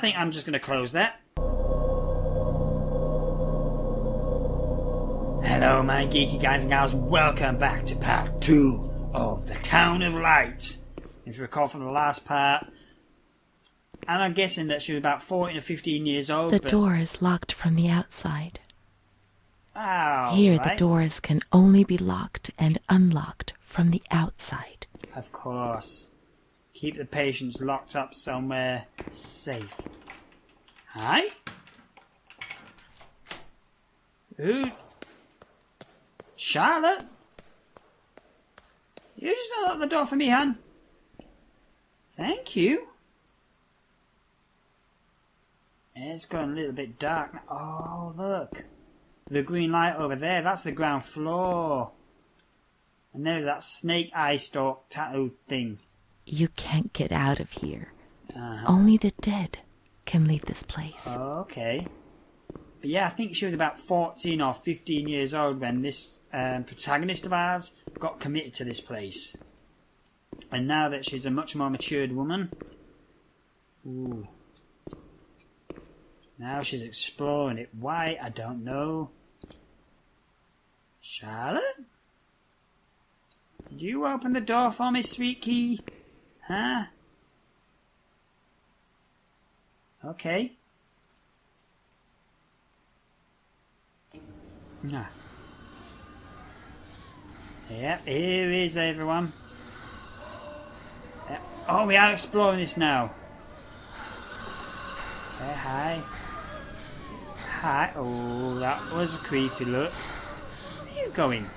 think I'm just going to close that. Hello, my geeky guys and gals. Welcome back to part 2 of the Town of Light. If you recall from the last part, and I'm guessing that she was about 14 or 15 years old. The door is locked from the outside. Here, the doors can only be locked and unlocked from the outside. Of course. Keep the patients locked up somewhere safe. Hi? Who? Charlotte? You just unlock the door for me, hon? Thank you. It's going a little bit dark now. Oh, look. The green light over there, that's the ground floor. And there's that snake eye stalk tattoo thing. You can't get out of here. Only the dead can leave this place. Okay. But yeah, I think she was about 14 or 15 years old when this protagonist of ours got committed to this place. And now that she's a much more matured woman, ooh, now she's exploring it. Why? I don't know. Charlotte? Did you open the door for me, sweet key? Huh? Okay. Nah. Yep, here is everyone. Yep. Oh, we are exploring this now. Okay, hi. Hi. Oh, that was a creepy look. Where are you going?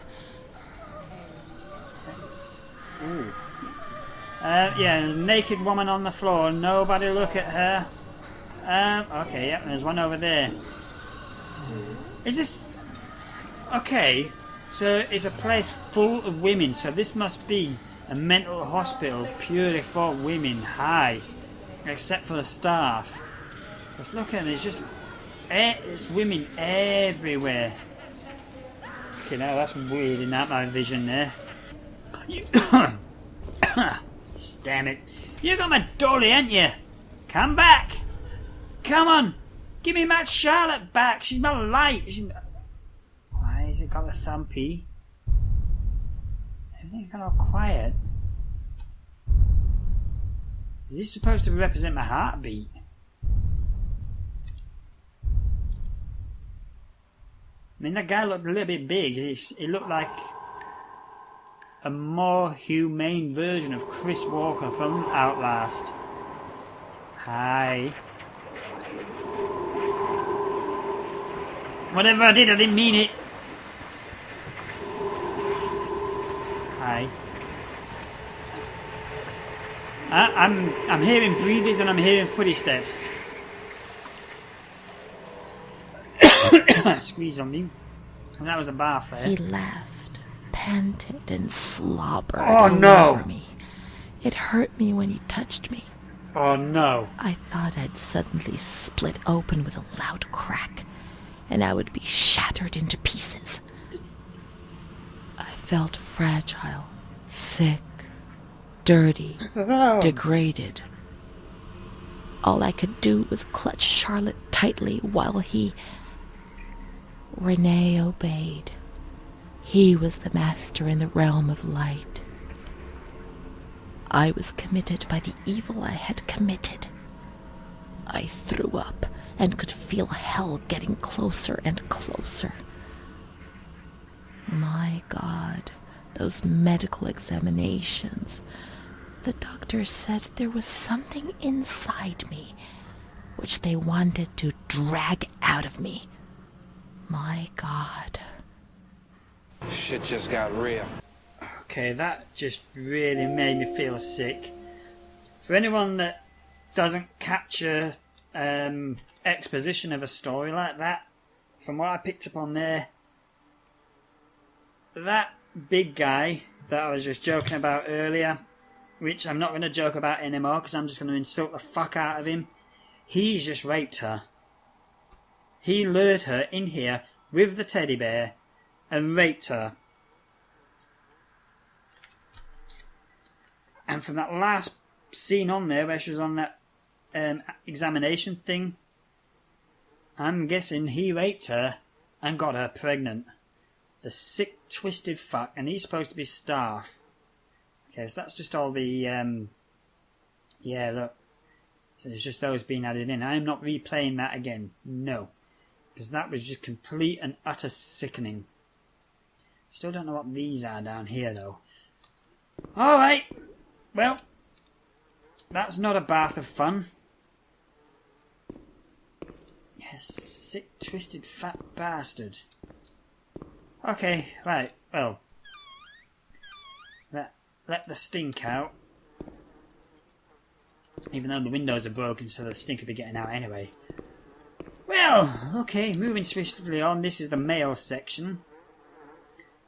Ooh. Yeah, there's a naked woman on the floor. Nobody look at her. Okay, yep, there's one over there. Is this... Okay, so it's a place full of women, so this must be a mental hospital purely for women. Hi. Except for the staff. Let's look at it, there's just... it's women everywhere. Okay, now that's weird in that my vision there. Damn it. You got my dolly, ain't you? Come back. Come on. Give me my Charlotte back. She's my light. Why has it got a thumpy? Everything's got all quiet. Is this supposed to represent my heartbeat? I mean, that guy looked a little bit big. He looked like a more humane version of Chris Walker from Outlast. Hi. Whatever I did, I didn't mean it. Hi. I'm hearing breathers and I'm hearing footsteps. Squeeze on me. And that was a bath there. He laughed, panted, and slobbered over me. It hurt me when he touched me. Oh no. I thought I'd suddenly split open with a loud crack, and I would be shattered into pieces. I felt fragile, sick, dirty, degraded. All I could do was clutch Charlotte tightly while Renee obeyed. He was the master in the realm of light. I was committed by the evil I had committed. I threw up and could feel hell getting closer and closer. My God, those medical examinations. The doctor said there was something inside me which they wanted to drag out of me. My God. Shit just got real. Okay, that just really made me feel sick. For anyone that doesn't capture exposition of a story like that, from what I picked up on there, that big guy that I was just joking about earlier, which I'm not going to joke about anymore because I'm just going to insult the fuck out of him, he's just raped her. He lured her in here with the teddy bear and raped her. And from that last scene on there where she was on that examination thing. I'm guessing he raped her and got her pregnant. The sick, twisted fuck, and he's supposed to be staff. Okay, so that's just all the, yeah, look. So it's just those being added in. I'm not replaying that again. No. Because that was just complete and utter sickening. Still don't know what these are down here, though. Alright. Well, that's not a bath of fun. Yes, sick, twisted, fat bastard. Okay, right, well. Let the stink out. Even though the windows are broken, so the stink will be getting out anyway. Well, okay, moving swiftly on. This is the male section.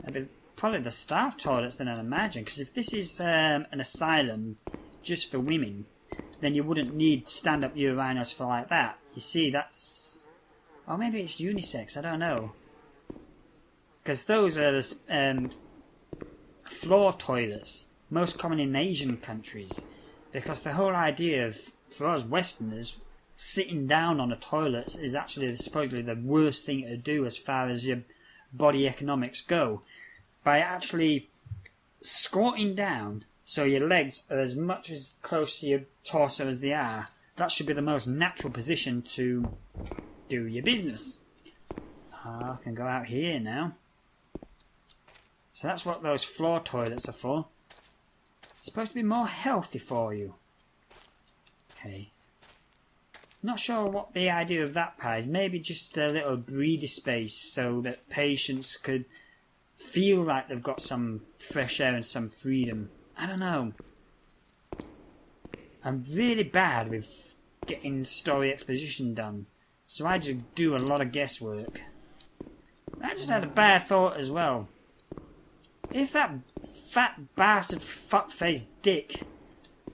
That'd be probably the staff toilets then, I'd imagine. Because if this is an asylum just for women, then you wouldn't need stand-up urinals for like that. You see, that's... Or maybe it's unisex, I don't know. Because those are the floor toilets, most common in Asian countries. Because the whole idea of, for us Westerners, sitting down on a toilet is actually supposedly the worst thing to do as far as your body economics go. By actually squatting down so your legs are as much as close to your torso as they are, that should be the most natural position to do your business. I can go out here now. So that's what those floor toilets are for. It's supposed to be more healthy for you. Okay. Not sure what the idea of that part is. Maybe just a little breather space so that patients could feel like they've got some fresh air and some freedom. I don't know. I'm really bad with getting story exposition done. So I just do a lot of guesswork. I just had a bad thought as well. If that fat bastard fuck-faced dick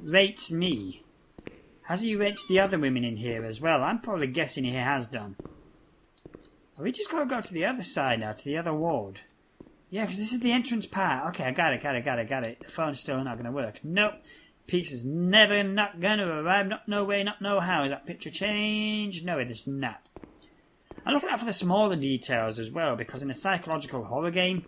raped me, has he raped the other women in here as well? I'm probably guessing he has done. Are we just got to go to the other side now, to the other ward? Yeah, because this is the entrance part. Okay, I got it. The phone's still not going to work. Nope. Pizza's never not going to arrive. Not no way, not no how. Is that picture changed? No, it is not. I'm looking out for the smaller details as well, because in a psychological horror game,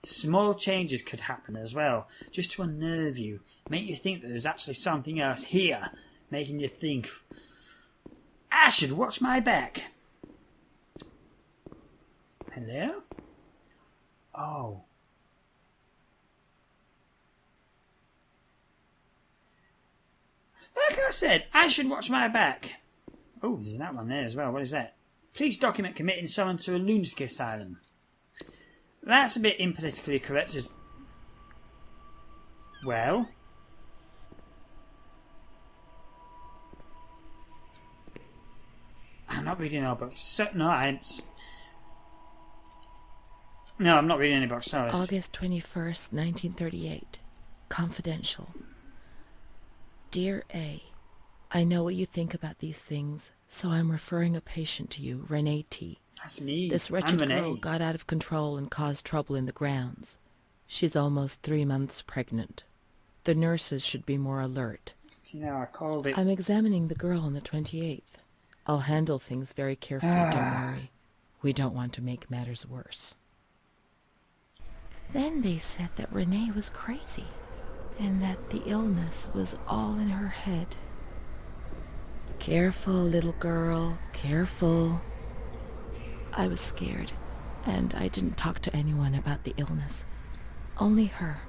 small changes could happen as well, just to unnerve you, make you think that there's actually something else here, making you think, I should watch my back. Hello? Oh. Like I said, I should watch my back. Oh, there's that one there as well. What is that? Please document committing someone to a lunatic asylum. That's a bit impolitically correct as well. I'm not reading our books. So, no, I'm not reading any books. Sorry. August 21st, 1938. Confidential. Dear A, I know what you think about these things, so I'm referring a patient to you, Renee T. That's me. This wretched girl got out of control and caused trouble in the grounds. She's almost 3 months pregnant. The nurses should be more alert. You know, I called it. I'm examining the girl on the 28th. I'll handle things very carefully, don't worry. We don't want to make matters worse. Then they said that Renee was crazy, and that the illness was all in her head. Careful, little girl, careful. I was scared, and I didn't talk to anyone about the illness. Only her.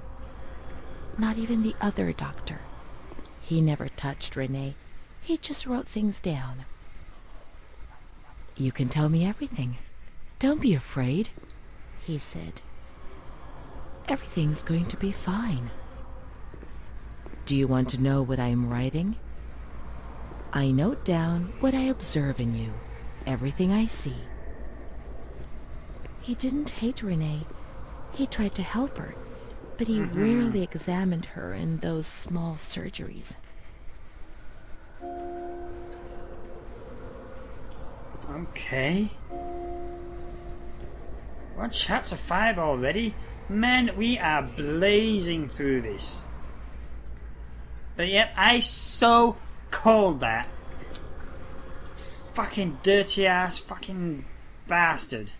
Not even the other doctor. He never touched Renee. He just wrote things down. You can tell me everything. Don't be afraid, he said. Everything's going to be fine. Do you want to know what I am writing? I note down what I observe in you, everything I see. He didn't hate Renee. He tried to help her, but he rarely examined her in those small surgeries. Okay. We're on chapter 5 already. Man, we are blazing through this. But yep, I so called that. Fucking dirty ass fucking bastard.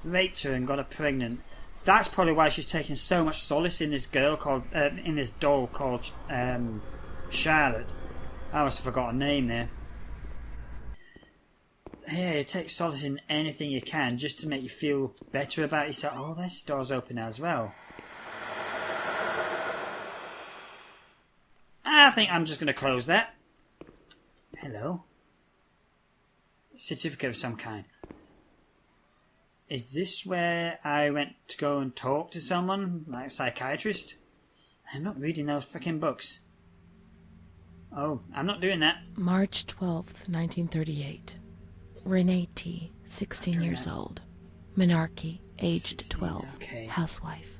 Raped her and got her pregnant. That's probably why she's taking so much solace in this girl called, in this doll called Charlotte. I almost forgot her name there. Yeah, you take solace in anything you can just to make you feel better about yourself. Oh, this door's open as well. I think I'm just going to close that. Hello? Certificate of some kind. Is this where I went to go and talk to someone, like a psychiatrist? I'm not reading those frickin' books. Oh, I'm not doing that. March 12th, 1938. Renee T., 16 years old. Monarchy, aged 16, 12. okay. Housewife.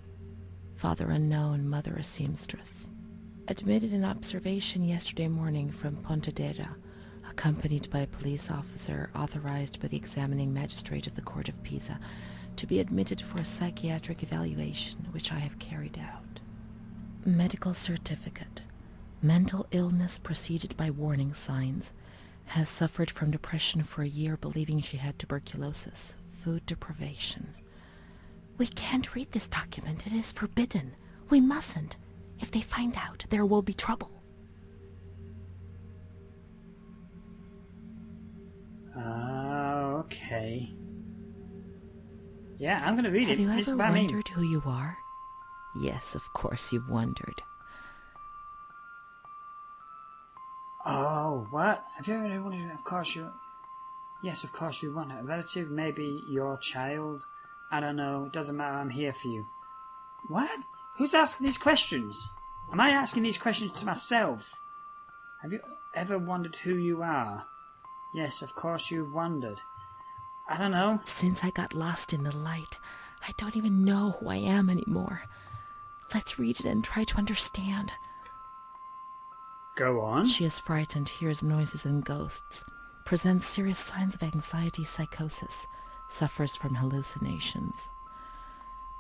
Father unknown, mother a seamstress. Admitted in observation yesterday morning from Pontedera, accompanied by a police officer authorized by the examining magistrate of the Court of Pisa to be admitted for a psychiatric evaluation, which I have carried out. Medical certificate. Mental illness preceded by warning signs. Has suffered from depression for a year, believing she had tuberculosis. Food deprivation. We can't read this document. It is forbidden. We mustn't. If they find out, there will be trouble. Okay. Yeah, I'm going to read Have it. you It's ever about me. wondered who you are? Yes, of course you've wondered. Oh, what? Have you ever wondered? Of course you... Yes, of course you want a relative, maybe your child. I don't know. It doesn't matter. I'm here for you. What? Who's asking these questions? Am I asking these questions to myself? Have you ever wondered who you are? Yes, of course you've wondered. I don't know. Since I got lost in the light, I don't even know who I am anymore. Let's read it and try to understand. Go on. She is frightened, hears noises and ghosts, presents serious signs of anxiety psychosis, suffers from hallucinations.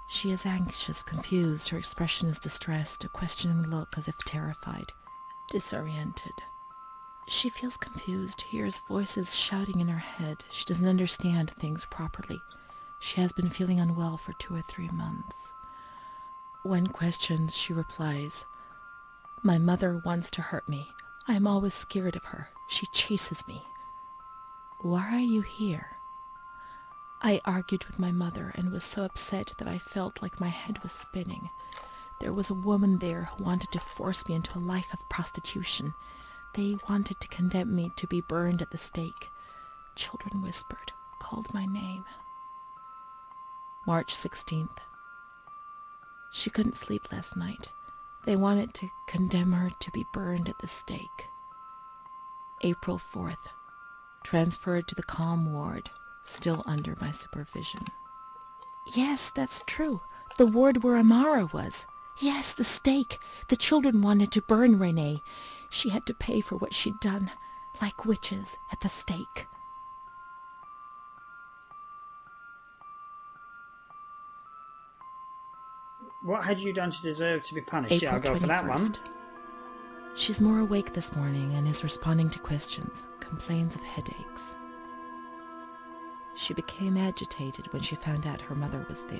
She is anxious, confused, her expression is distressed, a questioning look as if terrified, disoriented. She feels confused, hears voices shouting in her head. She doesn't understand things properly. She has been feeling unwell for 2 or 3 months. When questioned, she replies, "My mother wants to hurt me. I am always scared of her. She chases me." "Why are you here?" "I argued with my mother and was so upset that I felt like my head was spinning. There was a woman there who wanted to force me into a life of prostitution. They wanted to condemn me to be burned at the stake. Children whispered, called my name." March 16th. She couldn't sleep last night. They wanted to condemn her to be burned at the stake. April 4th. Transferred to the calm ward, still under my supervision. Yes, that's true. The ward where Amara was. Yes, the stake. The children wanted to burn Renee. She had to pay for what she'd done, like witches at the stake. What had you done to deserve to be punished? Yeah, I'll go for that one. 21st. She's more awake this morning and is responding to questions, complains of headaches. She became agitated when she found out her mother was there.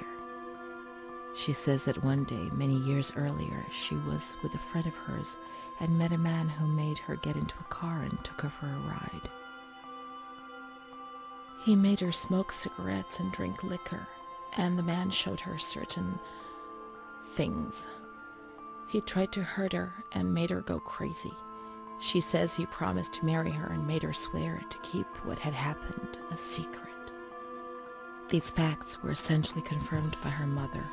She says that one day, many years earlier, she was with a friend of hers and met a man who made her get into a car and took her for a ride. He made her smoke cigarettes and drink liquor, and the man showed her certain things. He tried to hurt her and made her go crazy. She says he promised to marry her and made her swear to keep what had happened a secret. These facts were essentially confirmed by her mother.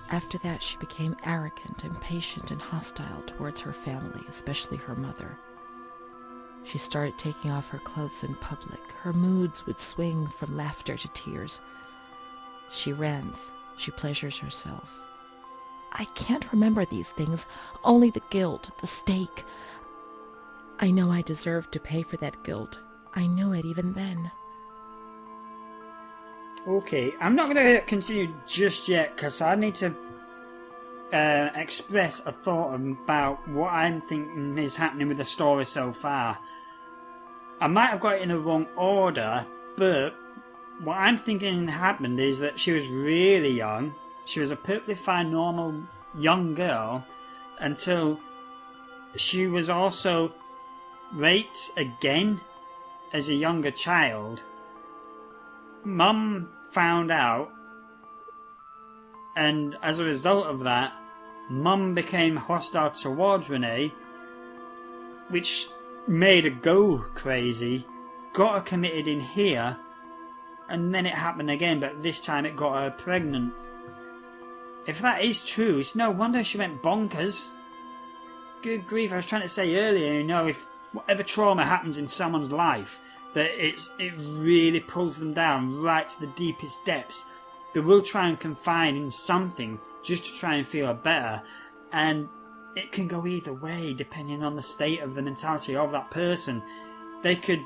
After that, she became arrogant, impatient, and hostile towards her family, especially her mother. She started taking off her clothes in public. Her moods would swing from laughter to tears. She rants. She pleasures herself. I can't remember these things, only the guilt, the stake. I know I deserved to pay for that guilt. I knew it even then. Okay, I'm not going to continue just yet because I need to express a thought about what I'm thinking is happening with the story so far. I might have got it in the wrong order, but what I'm thinking happened is that she was really young. She was a perfectly fine, normal young girl until she was also raped again as a younger child. Mum found out, and as a result of that, Mum became hostile towards Renee, which made her go crazy, got her committed in here, and then it happened again, but this time it got her pregnant. If that is true, it's no wonder she went bonkers. Good grief, I was trying to say earlier, you know, if whatever trauma happens in someone's life, that it really pulls them down right to the deepest depths. They will try and confine in something just to try and feel better, and it can go either way depending on the state of the mentality of that person. They could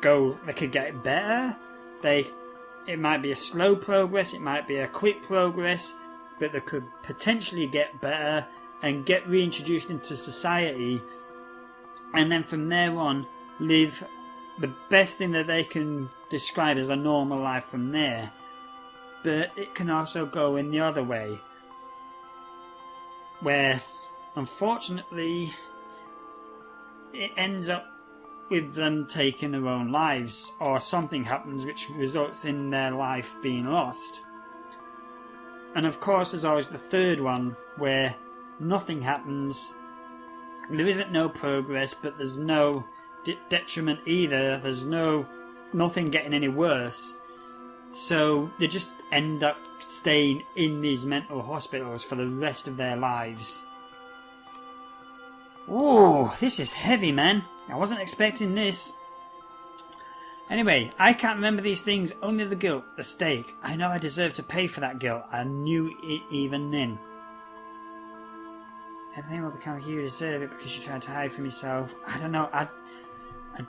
get better. It might be a slow progress, it might be a quick progress, but they could potentially get better and get reintroduced into society, and then from there on live the best thing that they can describe as a normal life from there. But it can also go in the other way, where unfortunately it ends up with them taking their own lives, or something happens which results in their life being lost. And of course there's always the third one, where nothing happens, there isn't no progress, but there's no detriment either, there's nothing getting any worse, so they just end up staying in these mental hospitals for the rest of their lives. Ooh, this is heavy, man. I wasn't expecting this. Anyway, I can't remember these things, only the guilt, the stake. I know I deserve to pay for that guilt. I knew it even then. Everything will become you deserve it because you tried to hide from yourself. I don't know. I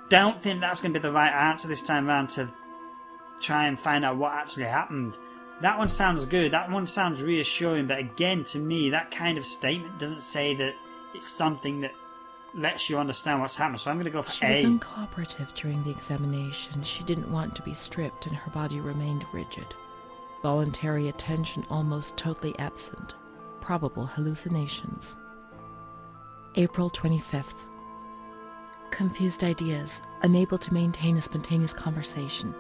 don't think that's going to be the right answer this time round, to try and find out what actually happened. That one sounds good. That one sounds reassuring. But again, to me, that kind of statement doesn't say that it's something that lets you understand what's happened. So I'm going to go for She A. was uncooperative during the examination. She didn't want to be stripped and her body remained rigid. Voluntary attention almost totally absent. Probable hallucinations. April 25th. Confused ideas. Unable to maintain a spontaneous conversation.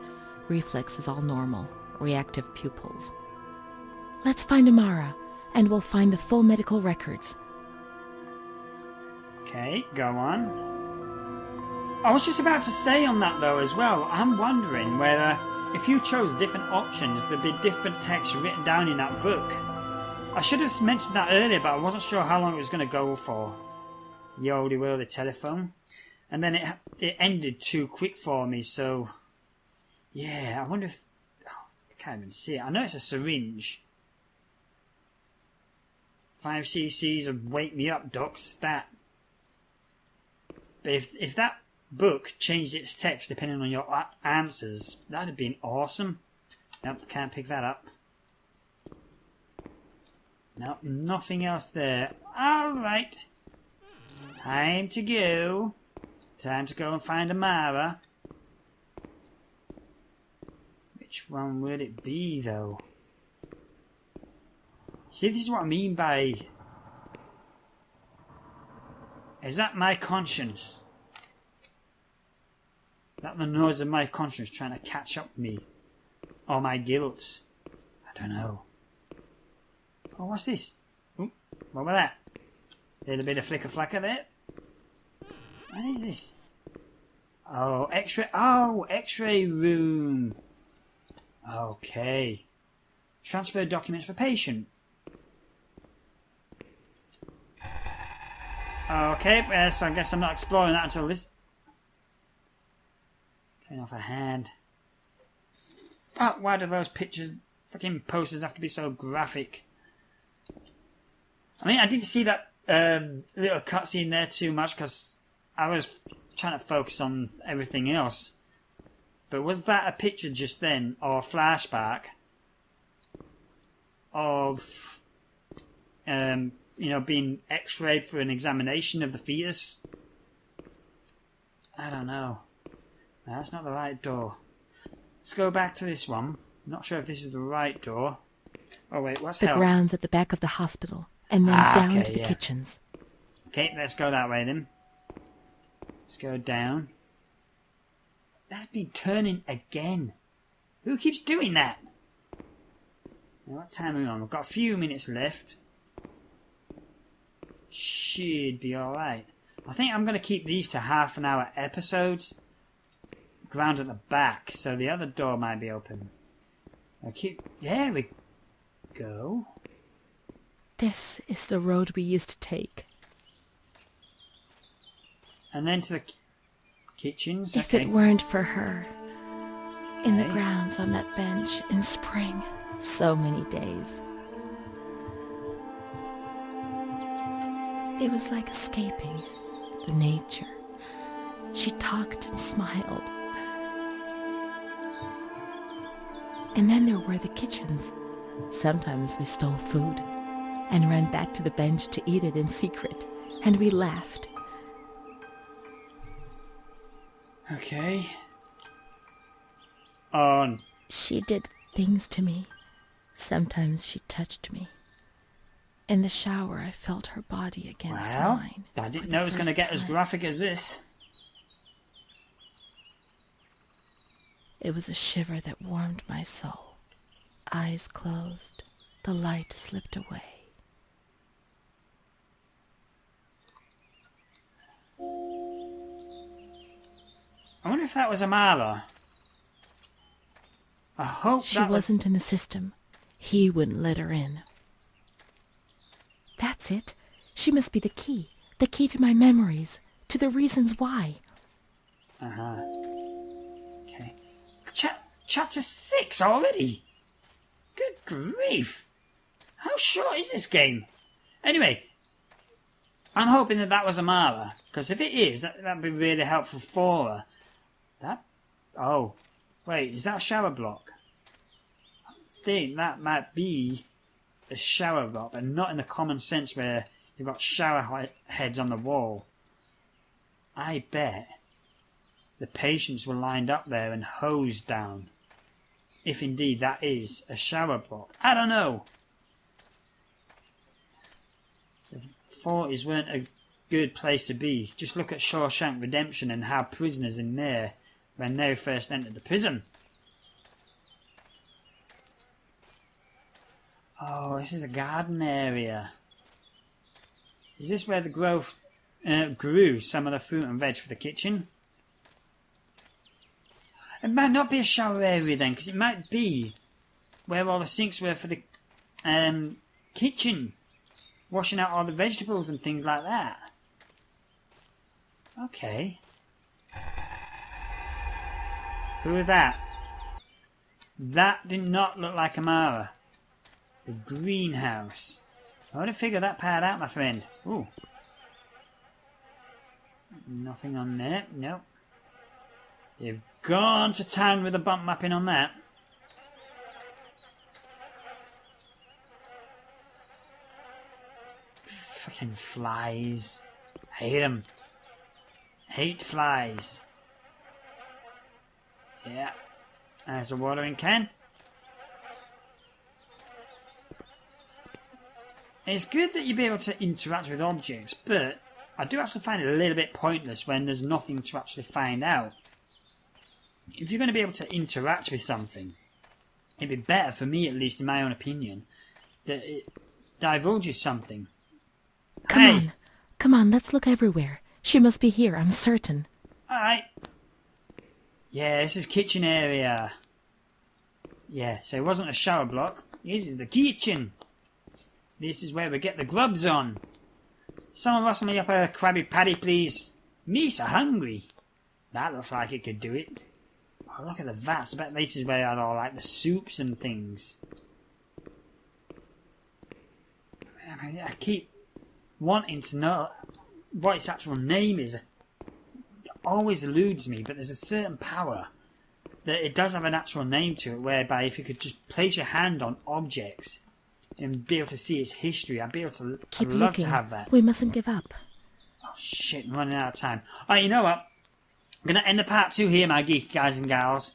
Reflexes all normal. Reactive pupils. Let's find Amara, and we'll find the full medical records. Okay, go on. I was just about to say on that though as well, I'm wondering whether if you chose different options, there'd be different text written down in that book. I should have mentioned that earlier, but I wasn't sure how long it was going to go for. The oldie worldy telephone. And then it ended too quick for me, so... Yeah, I wonder if... Oh, I can't even see it. I know it's a syringe. 5 cc's of wake me up, doc, stat. But if that book changed its text depending on your answers, that'd have been awesome. Nope, can't pick that up. Nope, nothing else there. Alright. Time to go. Time to go and find Amara. Which one would it be, though? See, this is what I mean by... Is that my conscience? Is that the noise of my conscience trying to catch up with me? Or my guilt? I don't know. Oh, what's this? Ooh, what was that? Little bit of flicker-flacker there. What is this? Oh, X-ray. Oh, X-ray room. Okay. Transfer documents for patient. Okay, so I guess I'm not exploring that until this. Cutting off a hand. Fuck, why do those pictures, fucking posters have to be so graphic? I mean, I didn't see that little cutscene there too much because I was trying to focus on everything else. But was that a picture just then, or a flashback of being x-rayed for an examination of the fetus. I don't know. No, that's not the right door. Let's go back to this one. Not sure if this is the right door. Oh wait, what's The hell? grounds at the back of the hospital, and then down to the kitchens. Okay, let's go that way then. Let's go down. That'd be turning again. Who keeps doing that? Now, what time are we on? We've got a few minutes left. Should be alright. I think I'm going to keep these to half-an-hour episodes. Ground at the back, so the other door might be open. There we go. This is the road we used to take. And then to the kitchens. If it weren't for her, in the grounds on that bench in spring, so many days. It was like escaping the nature. She talked and smiled. And then there were the kitchens. Sometimes we stole food and ran back to the bench to eat it in secret, and we laughed. Okay. On. She did things to me. Sometimes she touched me. In the shower, I felt her body against mine. I didn't know it was going to get as graphic as this. It was a shiver that warmed my soul. Eyes closed, the light slipped away. I wonder if that was Amala. I hope she wasn't in the system. He wouldn't let her in. That's it. She must be the key to my memories, to the reasons why. Uh-huh. Okay. Chapter 6 already? Good grief. How short is this game? Anyway, I'm hoping that was Amala, because if it is, that'd be really helpful for her. Oh, wait, is that a shower block? I think that might be a shower block, but not in the common sense where you've got shower heads on the wall. I bet the patients were lined up there and hosed down. If indeed that is a shower block. I don't know. The 40s weren't a good place to be. Just look at Shawshank Redemption and how prisoners in there when they first entered the prison. Oh, this is a garden area. Is this where the growth grew some of the fruit and veg for the kitchen? It might not be a shower area then, because it might be where all the sinks were for the kitchen. Washing out all the vegetables and things like that. Okay. Who is that? That did not look like Amara. The greenhouse. I want to figure that part out, my friend. Ooh. Nothing on there. Nope. You've gone to town with a bump mapping on that. Fucking flies. Hate them. Hate flies. Yeah. There's a watering can. It's good that you'll be able to interact with objects, but I do actually find it a little bit pointless when there's nothing to actually find out. If you're going to be able to interact with something, it'd be better, for me at least in my own opinion, that it divulges something. Come on, let's look everywhere. She must be here, I'm certain. Alright. Yeah, this is kitchen area. Yeah, so it wasn't a shower block. This is the kitchen. This is where we get the grubs on. Someone rustle me up a Krabby Patty, please. Me so hungry. That looks like it could do it. Oh, look at the vats. I bet this is where I had all like the soups and things. I keep wanting to know what its actual name is. It always eludes me, but there's a certain power that it does have an actual name to it, whereby if you could just place your hand on objects, and be able to see its history. I'd Keep love looking. to have that. We mustn't give up. Oh shit, I'm running out of time. Alright, you know what? I'm going to end the part 2 here, my geeky guys and gals.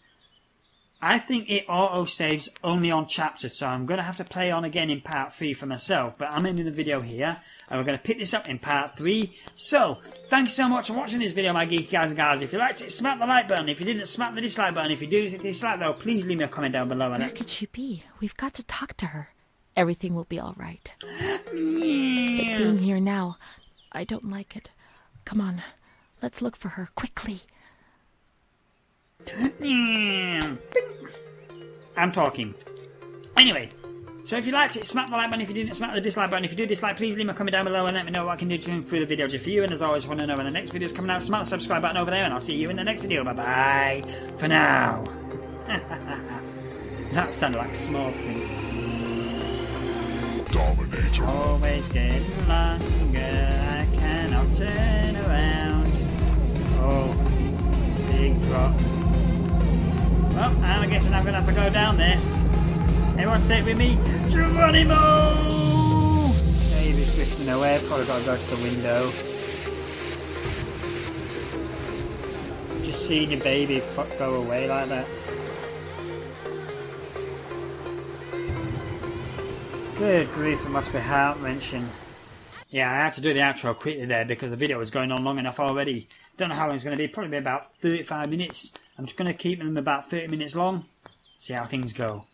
I think it auto-saves only on chapters, so I'm going to have to play on again in part 3 for myself. But I'm ending the video here, and we're going to pick this up in part 3. So, thank you so much for watching this video, my geeky guys and gals. If you liked it, smack the like button. If you didn't, smack the dislike button. If you do dislike though, please leave me a comment down below. Where could she be? We've got to talk to her. Everything will be all right. But Yeah. being here now, I don't like it. Come on, let's look for her quickly. I'm talking. Anyway, so if you liked it, smack the like button. If you didn't, smack the dislike button. If you do dislike, please leave me a comment down below and let me know what I can do to improve the video just for you. And as always, want to know when the next video is coming out, smack the subscribe button over there, and I'll see you in the next video. Bye bye for now. That sounded like smoking. Dominator. Always getting longer. I cannot turn around. Oh, big drop. Well, I'm guessing I'm going to have to go down there. Everyone say it with me. Geronimo! Baby's drifting away. Probably got to go to the window. Just seeing your baby go away like that. Good grief, it must be heart-wrenching. Yeah, I had to do the outro quickly there because the video was going on long enough already. Don't know how long it's going to be. Probably be about 35 minutes. I'm just going to keep them about 30 minutes long. See how things go.